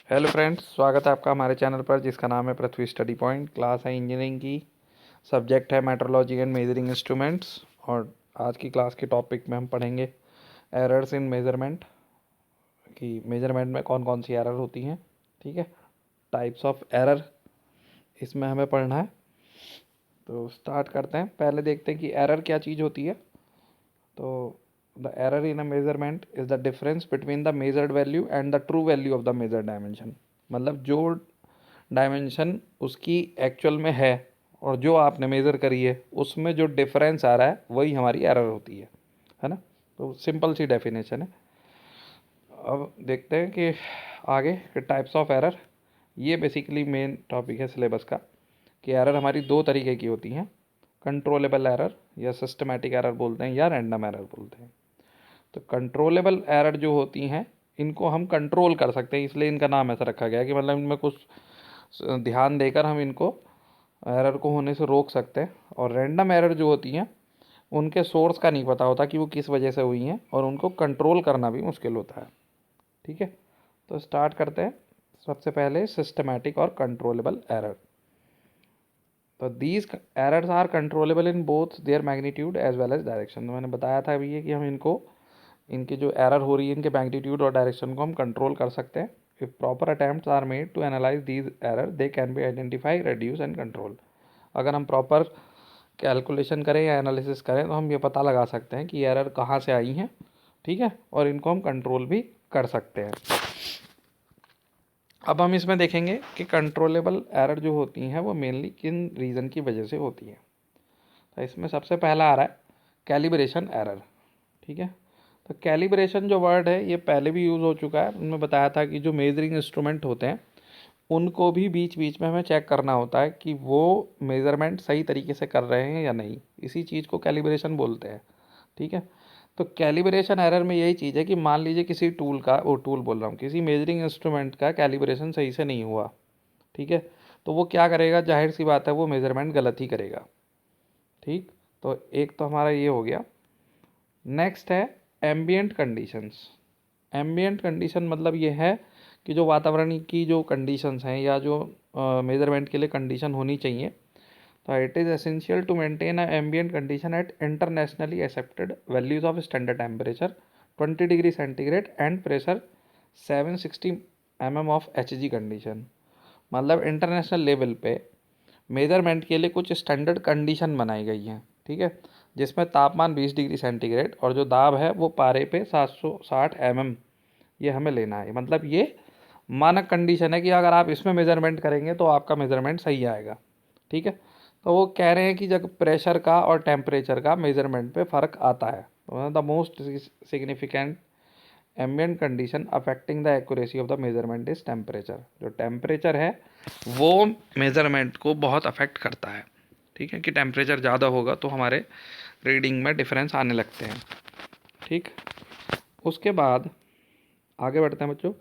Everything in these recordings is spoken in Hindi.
हेलो फ्रेंड्स, स्वागत है आपका हमारे चैनल पर जिसका नाम है पृथ्वी स्टडी पॉइंट। क्लास है इंजीनियरिंग की, सब्जेक्ट है मेट्रोलॉजी एंड मेजरिंग इंस्ट्रूमेंट्स। और आज की क्लास के टॉपिक में हम पढ़ेंगे एरर्स इन मेजरमेंट, कि मेजरमेंट में कौन कौन सी एरर होती हैं। ठीक है, टाइप्स ऑफ एरर इसमें हमें पढ़ना है। तो स्टार्ट करते हैं। पहले देखते हैं कि एरर क्या चीज़ होती है। तो the error in a measurement is the difference between the measured value and the true value of the measured dimension. मतलब जो डायमेंशन उसकी एक्चुअल में है और जो आपने मेज़र करी है उसमें जो डिफरेंस आ रहा है वही हमारी एरर होती है ना। तो सिंपल सी डेफिनेशन है। अब देखते हैं कि आगे के टाइप्स ऑफ एरर। ये बेसिकली मेन टॉपिक है सिलेबस का, कि एरर हमारी दो तरीके की होती हैं। कंट्रोलेबल एरर या सिस्टमैटिक एरर बोलते हैं, या रैंडम एरर बोलते हैं। तो कंट्रोलेबल एरर जो होती हैं इनको हम कंट्रोल कर सकते हैं, इसलिए इनका नाम ऐसा रखा गया है कि मतलब इनमें कुछ ध्यान देकर हम इनको एरर को होने से रोक सकते हैं। और रैंडम एरर जो होती हैं उनके सोर्स का नहीं पता होता कि वो किस वजह से हुई हैं, और उनको कंट्रोल करना भी मुश्किल होता है। ठीक है, तो स्टार्ट करते हैं। सबसे पहले सिस्टमैटिक और कंट्रोलेबल एरर। तो these errors are controllable in both their magnitude as well as direction. तो मैंने बताया था अभी ये कि हम इनको, इनकी जो एरर हो रही है इनके मैग्नीट्यूड और डायरेक्शन को हम कंट्रोल कर सकते हैं। If proper attempts are made to analyse these error they can be identify, reduce and control. अगर हम प्रॉपर कैलकुलेशन करें या एनालिसिस करें तो हम ये पता लगा सकते हैं कि एरर कहाँ से आई हैं। ठीक है, और इनको हम कंट्रोल भी कर सकते हैं। अब हम इसमें देखेंगे कि कंट्रोलेबल एरर जो होती हैं वो मेनली किन रीज़न की वजह से होती हैं। तो इसमें सबसे पहला आ रहा है कैलिब्रेशन एरर। ठीक है, तो कैलिब्रेशन जो वर्ड है ये पहले भी यूज़ हो चुका है। उनमें बताया था कि जो मेजरिंग इंस्ट्रूमेंट होते हैं उनको भी बीच बीच में हमें चेक करना होता है कि वो मेज़रमेंट सही तरीके से कर रहे हैं या नहीं। इसी चीज़ को कैलिब्रेशन बोलते हैं। ठीक है, तो कैलिब्रेशन एरर में यही चीज़ है कि मान लीजिए किसी टूल का, वो टूल बोल रहा हूँ, किसी मेजरिंग इंस्ट्रूमेंट का कैलिब्रेशन सही से नहीं हुआ। ठीक है, तो वो क्या करेगा, जाहिर सी बात है वो मेज़रमेंट गलत ही करेगा। ठीक, तो एक तो हमारा ये हो गया। नेक्स्ट है एम्बियंट कंडीशंस। एम्बियंट कंडीशन मतलब ये है कि जो वातावरण की जो कंडीशंस हैं या जो मेजरमेंट के लिए कंडीशन होनी चाहिए। तो it is essential to maintain a ambient condition at internationally accepted values of standard temperature 20 degree centigrade and pressure 760 mm of HG condition. मतलब इंटरनेशनल लेवल पे मेजरमेंट के लिए कुछ स्टैंडर्ड कंडीशन बनाई गई हैं। ठीक है, जिसमें तापमान 20 डिग्री सेंटीग्रेड और जो दाब है वो पारे पे 760 mm ये हमें लेना है। मतलब ये मानक कंडीशन है कि अगर आप इसमें मेजरमेंट करेंगे तो आपका मेजरमेंट सही आएगा। ठीक है, तो वो कह रहे हैं कि जब प्रेशर का और टेम्परेचर का मेजरमेंट पे फ़र्क आता है तो the most significant ambient condition affecting the accuracy of the measurement is temperature. जो टेम्परेचर है वो मेजरमेंट को बहुत अफेक्ट करता है। ठीक है, कि टेम्परेचर ज़्यादा होगा तो हमारे रीडिंग में डिफरेंस आने लगते हैं। ठीक, उसके बाद आगे बढ़ते हैं बच्चों।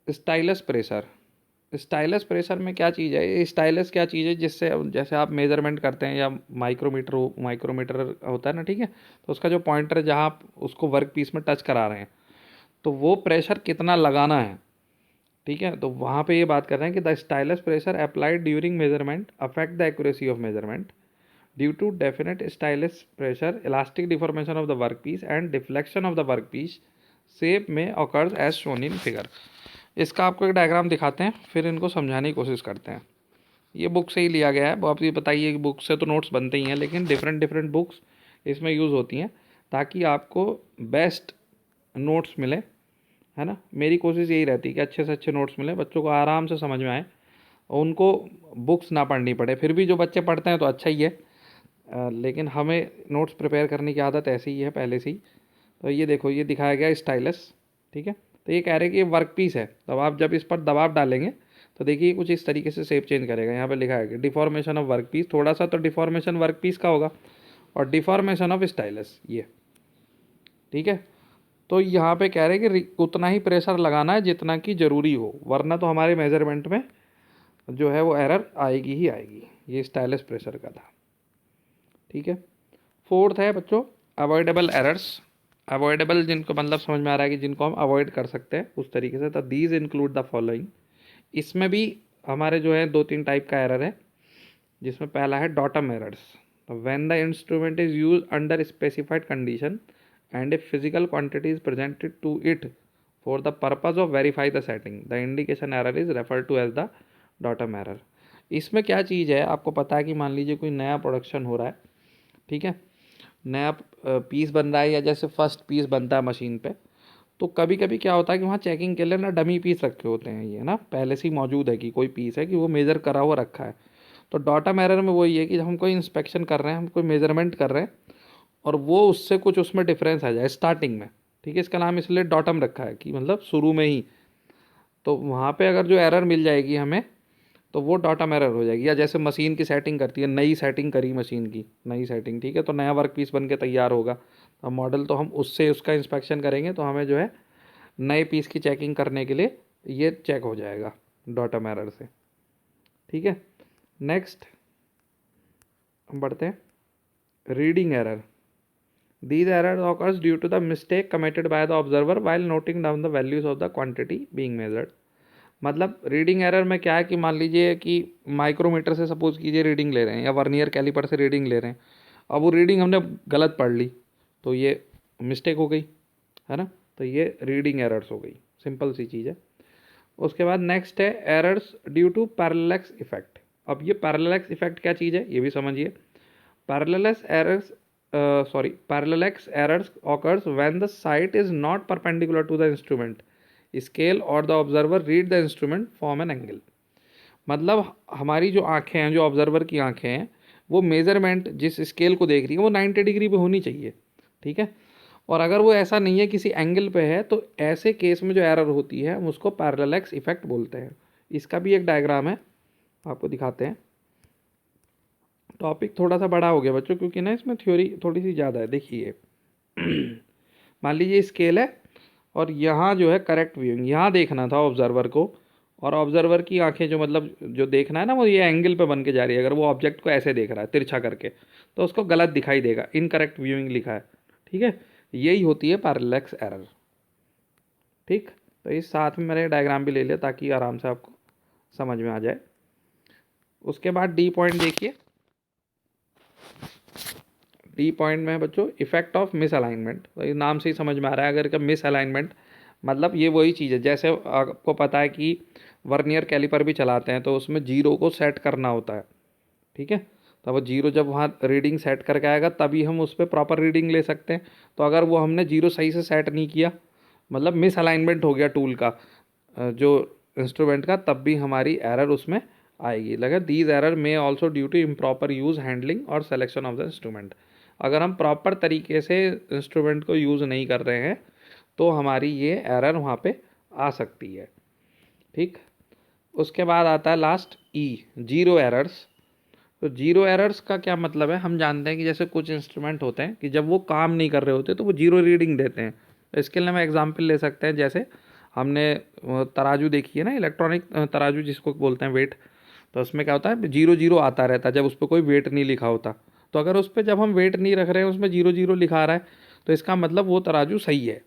Stylus pressure. स्टाइलस प्रेशर में क्या चीज़ है, ये स्टाइलस क्या चीज़ है जिससे, जैसे आप मेजरमेंट करते हैं या माइक्रोमीटर होता है ना। ठीक है, तो उसका जो पॉइंटर है जहाँ आप उसको वर्क पीस में टच करा रहे हैं तो वो प्रेशर कितना लगाना है। ठीक है, तो वहाँ पे ये बात कर रहे हैं कि the stylus pressure applied during measurement affect the accuracy of measurement due to definite stylus pressure elastic deformation of the work piece and deflection of the work piece shape में occurs as shown in figure. इसका आपको एक डायग्राम दिखाते हैं, फिर इनको समझाने की कोशिश करते हैं। ये बुक से ही लिया गया है। वो आप ये बताइए कि बुक से तो नोट्स बनते ही हैं, लेकिन डिफरेंट डिफरेंट बुक्स इसमें यूज़ होती हैं ताकि आपको बेस्ट नोट्स मिले, है ना। मेरी कोशिश यही रहती है कि अच्छे से अच्छे नोट्स मिले, बच्चों को आराम से समझ में आए और उनको बुक्स ना पढ़नी पड़े। फिर भी जो बच्चे पढ़ते हैं तो अच्छा ही है, लेकिन हमें नोट्स प्रिपेयर करने की आदत ऐसी ही है पहले से ही। तो ये देखो, ये दिखाया गया स्टाइलस। ठीक है, तो ये कह रहे हैं कि ये वर्क पीस है, तो आप जब इस पर दबाव डालेंगे तो देखिए कुछ इस तरीके से शेप चेंज करेगा। यहाँ पे लिखा है कि डिफॉर्मेशन ऑफ वर्क पीस, थोड़ा सा तो डिफॉर्मेशन वर्क पीस का होगा, और डिफॉर्मेशन ऑफ स्टाइलस ये। ठीक है, तो यहाँ पे कह रहे हैं कि उतना ही प्रेशर लगाना है जितना कि ज़रूरी हो, वरना तो हमारे मेजरमेंट में जो है वो एरर आएगी ही आएगी। ये स्टाइलस प्रेशर का था। ठीक है, फोर्थ है बच्चों अवॉइडेबल एरर्स। अवॉइडेबल जिनको मतलब समझ में आ रहा है कि जिनको हम अवॉइड कर सकते हैं उस तरीके से, तो दीज इंक्लूड द फॉलोइंग। इसमें भी हमारे जो है 2-3 टाइप का एरर है, जिसमें पहला है डॉटम एरर्स। तो when the instrument is use under specified condition and a physical quantity is presented to it for the purpose of verify the setting, the indication error is refer to as the datum error. इसमें क्या चीज़ है, आपको पता है कि मान लीजिए कोई नया प्रोडक्शन हो रहा है, ठीक है, नया पीस बन रहा है, या जैसे फर्स्ट पीस बनता है मशीन पे, तो कभी कभी क्या होता है कि वहाँ चेकिंग के लिए ना डमी पीस रखे होते हैं, ये ना पहले से ही मौजूद है कि कोई पीस है कि वो मेज़र करा हुआ रखा है। तो डॉटम एरर में वही है कि जब हम कोई इंस्पेक्शन कर रहे हैं, हम कोई मेजरमेंट कर रहे हैं और वो उससे कुछ उसमें डिफरेंस आ जाए स्टार्टिंग में, ठीक है, इसका नाम इसलिए डॉटम रखा है कि मतलब शुरू में ही, तो वहाँ पे अगर जो एरर मिल जाएगी हमें तो वो डॉटम एरर हो जाएगी। या जैसे मशीन की सेटिंग करती है, नई सेटिंग करी मशीन की, नई सेटिंग, ठीक है, तो नया वर्क पीस बन के तैयार होगा, अब मॉडल तो हम उससे उसका इंस्पेक्शन करेंगे, तो हमें जो है नए पीस की चेकिंग करने के लिए ये चेक हो जाएगा डॉटम एरर से, ठीक है। नेक्स्ट हम बढ़ते हैं reading error. These errors occurs due to the mistake committed by the observer while noting down the values of the quantity being measured। मतलब रीडिंग एरर में क्या है कि मान लीजिए कि माइक्रोमीटर से सपोज कीजिए रीडिंग ले रहे हैं, या वर्नियर कैलिपर से रीडिंग ले रहे हैं, अब वो रीडिंग हमने गलत पढ़ ली, तो ये मिस्टेक हो गई, है ना, तो ये रीडिंग एरर्स हो गई, सिंपल सी चीज़ है। उसके बाद नेक्स्ट है errors due to parallax effect. अब ये पैरेलैक्स इफेक्ट क्या चीज़ है ये भी समझिए। Parallax errors occurs when the sight is not perpendicular to the instrument scale or the observer read the instrument from an angle। मतलब हमारी जो आंखें हैं, जो ऑब्जर्वर की आंखें हैं, वो मेजरमेंट जिस स्केल को देख रही है वो 90 डिग्री पे होनी चाहिए, ठीक है, और अगर वो ऐसा नहीं है, किसी एंगल पे है, तो ऐसे केस में जो एरर होती है हम उसको पैरेलैक्स इफेक्ट बोलते हैं। इसका भी एक डायग्राम है, आपको दिखाते हैं। टॉपिक थोड़ा सा बड़ा हो गया बच्चों, क्योंकि ना इसमें थ्योरी थोड़ी सी ज़्यादा है। देखिए मान लीजिए स्केल है और यहाँ जो है करेक्ट व्यूइंग, यहाँ देखना था ऑब्जर्वर को, और ऑब्जर्वर की आंखें जो मतलब जो देखना है ना वो ये एंगल पे बन के जा रही है। अगर वो ऑब्जेक्ट को ऐसे देख रहा है तिरछा करके, तो उसको गलत दिखाई देगा, इनकरेक्ट व्यूइंग लिखा है, ठीक है, यही होती है पैरेलैक्स एरर, ठीक। तो इस साथ में मैंने डायग्राम भी ले लिया ताकि आराम से आपको समझ में आ जाए। उसके बाद डी पॉइंट देखिए। डी पॉइंट में है बच्चों इफेक्ट ऑफ मिस अलाइनमेंट। तो ये नाम से ही समझ में आ रहा है, अगर का मिस अलाइनमेंट मतलब ये वही चीज़ है, जैसे आपको पता है कि वर्नियर कैलिपर भी चलाते हैं तो उसमें जीरो को सेट करना होता है, ठीक है, तो वो जीरो जब वहाँ रीडिंग सेट करके आएगा तभी हम उस पर प्रॉपर रीडिंग ले सकते हैं। तो अगर वो हमने जीरो सही से सेट नहीं किया, मतलब मिस अलाइनमेंट हो गया टूल का, जो इंस्ट्रूमेंट का, तब भी हमारी एरर उसमें आएगी। लगा these error may also due to improper use, handling और सेलेक्शन ऑफ द इंस्ट्रूमेंट। अगर हम प्रॉपर तरीके से इंस्ट्रूमेंट को यूज़ नहीं कर रहे हैं तो हमारी ये एरर वहाँ पे आ सकती है, ठीक। उसके बाद आता है लास्ट ई, जीरो एरर्स। तो जीरो एरर्स का क्या मतलब है, हम जानते हैं कि जैसे कुछ इंस्ट्रूमेंट होते हैं कि जब वो काम नहीं कर रहे होते तो वो जीरो रीडिंग देते हैं। तो इसके लिए हम एग्जांपल ले सकते हैं, जैसे हमने तराजू देखी है ना, इलेक्ट्रॉनिक तराजू जिसको बोलते हैं वेट, तो उसमें क्या होता है जीरो जीरो आता रहता है जब उस पर कोई वेट नहीं लिखा होता। तो अगर उस पर जब हम वेट नहीं रख रहे हैं, उसमें जीरो जीरो लिखा आ रहा है, तो इसका मतलब वो तराजू सही है।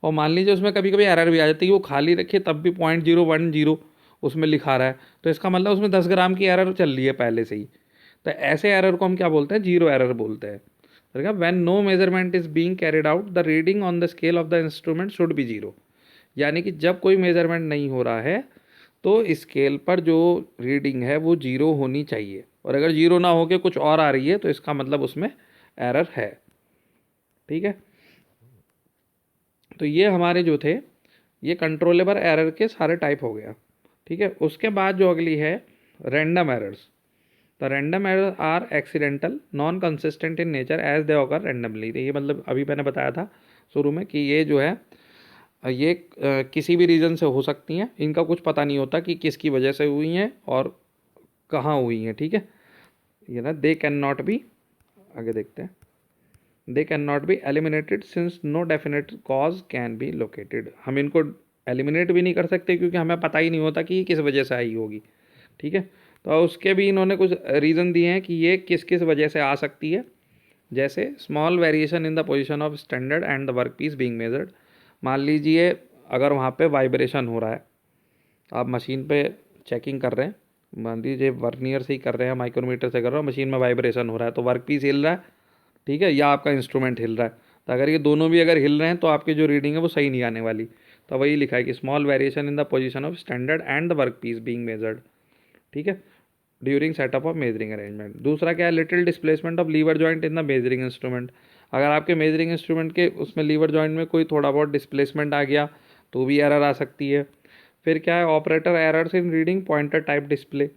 और मान लीजिए उसमें कभी कभी एरर भी आ जाती है, वो खाली रखे तब भी 0.010 उसमें लिखा रहा है, तो इसका मतलब उसमें 10 ग्राम की एरर चल रही है पहले से ही। तो ऐसे एरर को हम क्या बोलते हैं, जीरो एरर बोलते हैं। तो when no measurement is being carried out the reading on the scale of the instrument should be zero. यानी कि जब कोई मेजरमेंट नहीं हो रहा है तो स्केल पर जो रीडिंग है वो जीरो होनी चाहिए, और अगर जीरो ना होके कुछ और आ रही है तो इसका मतलब उसमें एरर है, ठीक है। तो ये हमारे जो थे ये कंट्रोलेबल एरर के सारे टाइप हो गया, ठीक है। उसके बाद जो अगली है random errors. The random error are accidental non consistent in nature as they occur randomly. ये मतलब अभी मैंने बताया था शुरू में कि ये जो है ये किसी भी रीज़न से हो सकती हैं, इनका कुछ पता नहीं होता कि किसकी वजह से हुई हैं और कहाँ हुई हैं, ठीक है। ये ना दे कैन नॉट बी, आगे देखते हैं, they can not be eliminated since no definite cause can be located. हम इनको एलिमिनेट भी नहीं कर सकते क्योंकि हमें पता ही नहीं होता कि ये किस वजह से आई होगी, ठीक है। तो उसके भी इन्होंने कुछ रीज़न दिए हैं कि ये किस किस वजह से आ सकती है, जैसे small variation in the position of standard and the work piece being measured. मान लीजिए अगर वहाँ पे वाइब्रेशन हो रहा है, आप मशीन पे चेकिंग कर रहे हैं, मान लीजिए वर्नियर से ही कर रहे हैं, माइक्रोमीटर से कर रहे हो, मशीन में वाइब्रेशन हो रहा है तो वर्क पीस हिल रहा है, ठीक है, या आपका इंस्ट्रूमेंट हिल रहा है। तो अगर ये दोनों भी अगर हिल रहे हैं तो आपकी जो रीडिंग है वो सही नहीं आने वाली। तो वही लिखा है कि small variation in the position of standard and the work piece being measured, ठीक है, during setup of measuring arrangement. दूसरा क्या है, little displacement of lever joint in the measuring instrument. अगर आपके मेजरिंग इंस्ट्रूमेंट के उसमें लीवर जॉइंट में कोई थोड़ा बहुत डिस्प्लेसमेंट आ गया तो भी एरर आ सकती है। फिर क्या है, operator errors in reading pointer type display.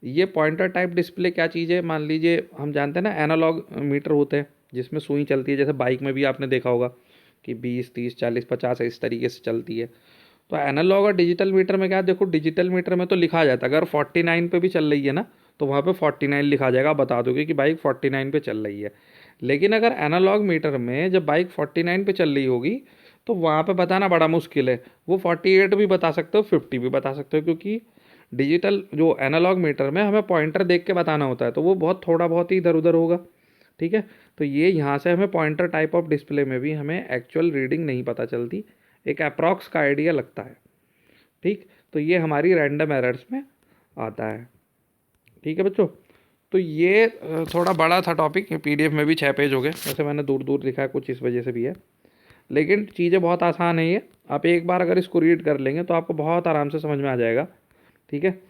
ये पॉइंटर टाइप डिस्प्ले क्या चीज़ है, मान लीजिए हम जानते हैं ना एनालॉग मीटर होते हैं जिसमें सुई चलती है, जैसे बाइक में भी आपने देखा होगा कि 20 30 40 50 इस तरीके से चलती है। तो एनालॉग और डिजिटल मीटर में क्या है, देखो डिजिटल मीटर में तो लिखा जाता है अगर 49 पे भी चल रही है ना तो वहाँ पे 49 लिखा जाएगा, बता दोगे कि बाइक 49 पे चल रही है। लेकिन अगर एनालॉग मीटर में जब बाइक 49 पे चल रही होगी तो वहाँ पे बताना बड़ा मुश्किल है, वो 48 भी बता सकते हो 50 भी बता सकते हो, क्योंकि डिजिटल जो एनालॉग मीटर में हमें पॉइंटर देख के बताना होता है तो वो बहुत थोड़ा बहुत ही इधर उधर होगा, ठीक है। तो ये यहाँ से हमें पॉइंटर टाइप ऑफ डिस्प्ले में भी हमें एक्चुअल रीडिंग नहीं पता चलती, एक अप्रॉक्स का आइडिया लगता है, ठीक। तो ये हमारी रैंडम एरर्स में आता है, ठीक है बच्चों। तो ये थोड़ा बड़ा था टॉपिक, पीडीएफ में भी 6 पेज हो गए, वैसे मैंने दूर दूर लिखा है कुछ इस वजह से भी है, लेकिन चीज़ें बहुत आसान है ये। आप एक बार अगर इसको रीड कर लेंगे तो आपको बहुत आराम से समझ में आ जाएगा, ठीक है।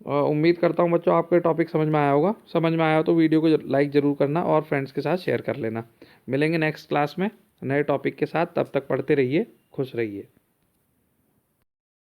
उम्मीद करता हूँ बच्चों आपको टॉपिक समझ में आया होगा। समझ में आया हो तो वीडियो को लाइक ज़रूर करना और फ्रेंड्स के साथ शेयर कर लेना। मिलेंगे नेक्स्ट क्लास में नए टॉपिक के साथ, तब तक पढ़ते रहिए, खुश रहिए।